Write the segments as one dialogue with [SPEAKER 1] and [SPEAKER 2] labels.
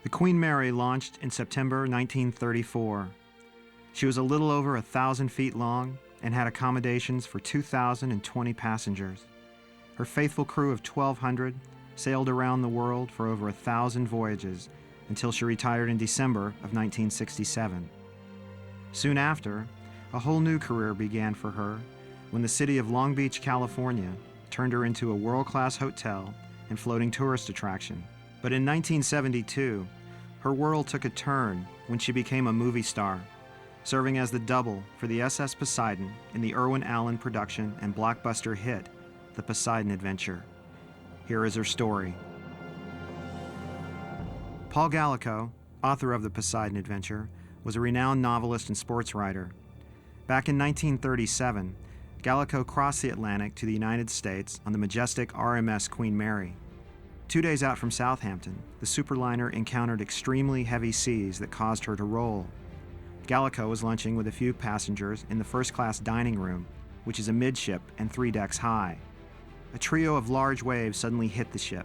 [SPEAKER 1] The Queen Mary launched in September 1934. She was a little over 1,000 feet long and had accommodations for 2,020 passengers. Her faithful crew of 1,200 sailed around the world for over 1,000 voyages until she retired in December of 1967. Soon after, a whole new career began for her when the city of Long Beach, California, turned her into a world-class hotel and floating tourist attraction. But in 1972, her world took a turn when she became a movie star, serving as the double for the SS Poseidon in the Irwin Allen production and blockbuster hit, The Poseidon Adventure. Here is her story. Paul Gallico, author of The Poseidon Adventure, was a renowned novelist and sports writer. Back in 1937, Gallico crossed the Atlantic to the United States on the majestic R.M.S. Queen Mary. 2 days out from Southampton, the superliner encountered extremely heavy seas that caused her to roll. Gallico was lunching with a few passengers in the first-class dining room, which is amidship and 3 decks high. A trio of large waves suddenly hit the ship.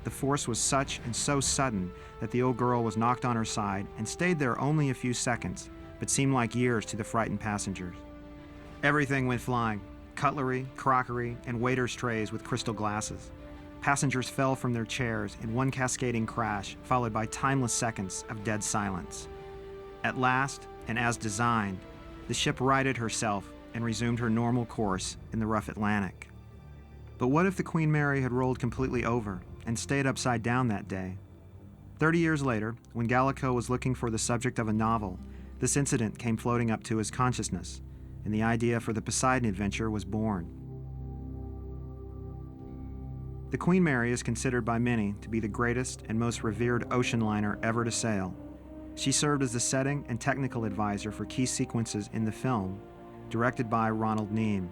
[SPEAKER 1] The force was such and so sudden that the old girl was knocked on her side and stayed there only a few seconds, but seemed like years to the frightened passengers. Everything went flying: cutlery, crockery, and waiters' trays with crystal glasses. Passengers fell from their chairs in one cascading crash, followed by timeless seconds of dead silence. At last, and as designed, the ship righted herself and resumed her normal course in the rough Atlantic. But what if the Queen Mary had rolled completely over and stayed upside down that day? 30 years later, when Gallico was looking for the subject of a novel, this incident came floating up to his consciousness, and the idea for the Poseidon Adventure was born. The Queen Mary is considered by many to be the greatest and most revered ocean liner ever to sail. She served as the setting and technical advisor for key sequences in the film, directed by Ronald Neame.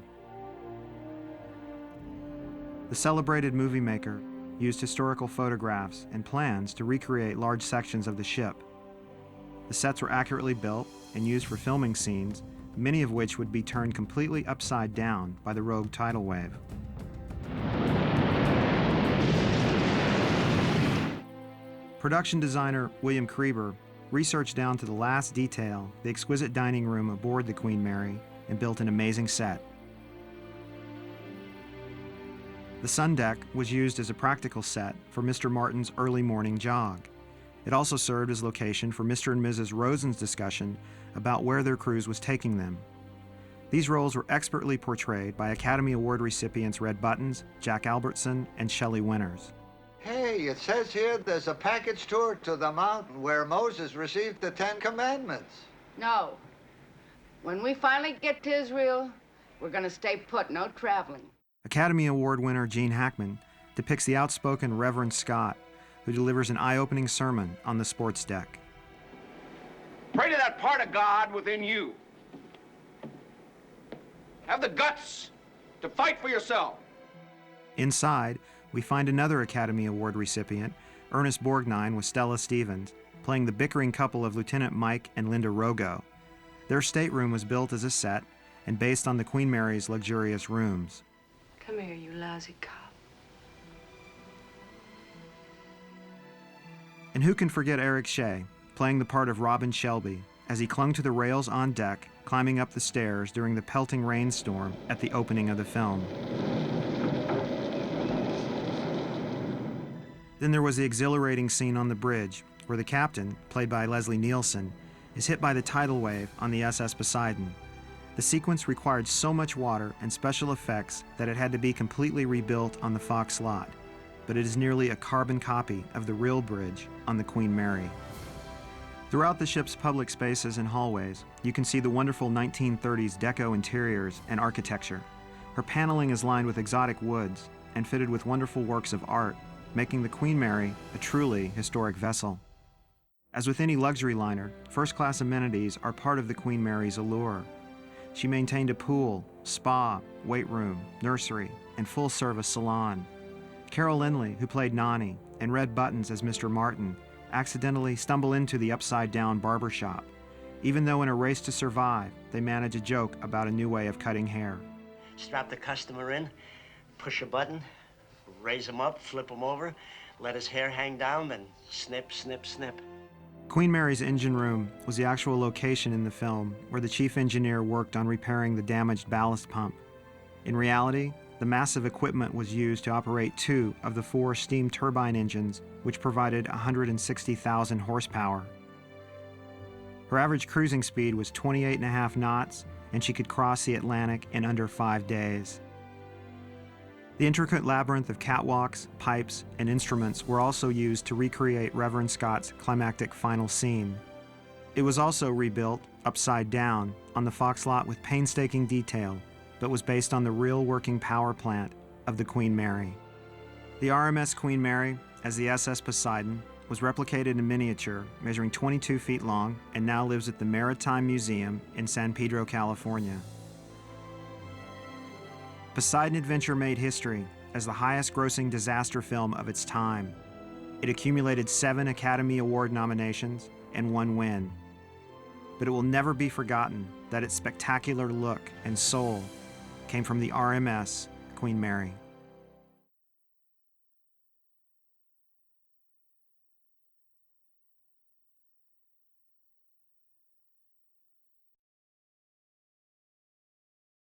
[SPEAKER 1] The celebrated movie maker used historical photographs and plans to recreate large sections of the ship. The sets were accurately built and used for filming scenes, many of which would be turned completely upside down by the rogue tidal wave. Production designer William Creeber researched down to the last detail the exquisite dining room aboard the Queen Mary and built an amazing set. The sun deck was used as a practical set for Mr. Martin's early morning jog. It also served as location for Mr. and Mrs. Rosen's discussion about where their cruise was taking them. These roles were expertly portrayed by Academy Award recipients Red Buttons, Jack Albertson, and Shelley Winters.
[SPEAKER 2] Hey, it says here there's a package tour to the mountain where Moses received the 10 Commandments.
[SPEAKER 3] No. When we finally get to Israel, we're gonna stay put, no traveling.
[SPEAKER 1] Academy Award winner Gene Hackman depicts the outspoken Reverend Scott, who delivers an eye-opening sermon on the sports deck.
[SPEAKER 4] Pray to that part of God within you. Have the guts to fight for yourself.
[SPEAKER 1] Inside, we find another Academy Award recipient, Ernest Borgnine with Stella Stevens, playing the bickering couple of Lieutenant Mike and Linda Rogo. Their stateroom was built as a set and based on the Queen Mary's luxurious rooms.
[SPEAKER 5] Come here, you lousy cop.
[SPEAKER 1] And who can forget Eric Shea, playing the part of Robin Shelby, as he clung to the rails on deck, climbing up the stairs during the pelting rainstorm at the opening of the film. Then there was the exhilarating scene on the bridge, where the captain, played by Leslie Nielsen, is hit by the tidal wave on the SS Poseidon. The sequence required so much water and special effects that it had to be completely rebuilt on the Fox lot, but it is nearly a carbon copy of the real bridge on the Queen Mary. Throughout the ship's public spaces and hallways, you can see the wonderful 1930s deco interiors and architecture. Her paneling is lined with exotic woods and fitted with wonderful works of art, making the Queen Mary a truly historic vessel. As with any luxury liner, first-class amenities are part of the Queen Mary's allure. She maintained a pool, spa, weight room, nursery, and full-service salon. Carol Lindley, who played Nani, and Red Buttons as Mr. Martin, accidentally stumble into the upside-down barber shop. Even though in a race to survive, they manage a joke about a new way of cutting hair.
[SPEAKER 6] Strap the customer in, push a button, raise him up, flip him over, let his hair hang down, then snip, snip, snip.
[SPEAKER 1] Queen Mary's engine room was the actual location in the film where the chief engineer worked on repairing the damaged ballast pump. In reality, the massive equipment was used to operate 2 of the 4 steam turbine engines, which provided 160,000 horsepower. Her average cruising speed was 28.5 knots, and she could cross the Atlantic in under 5 days. The intricate labyrinth of catwalks, pipes, and instruments were also used to recreate Reverend Scott's climactic final scene. It was also rebuilt, upside down, on the Fox lot with painstaking detail, but was based on the real working power plant of the Queen Mary. The R.M.S. Queen Mary, as the SS Poseidon, was replicated in miniature, measuring 22 feet long, and now lives at the Maritime Museum in San Pedro, California. Poseidon Adventure made history as the highest-grossing disaster film of its time. It accumulated 7 Academy Award nominations and 1 win. But it will never be forgotten that its spectacular look and soul came from the R.M.S. Queen Mary.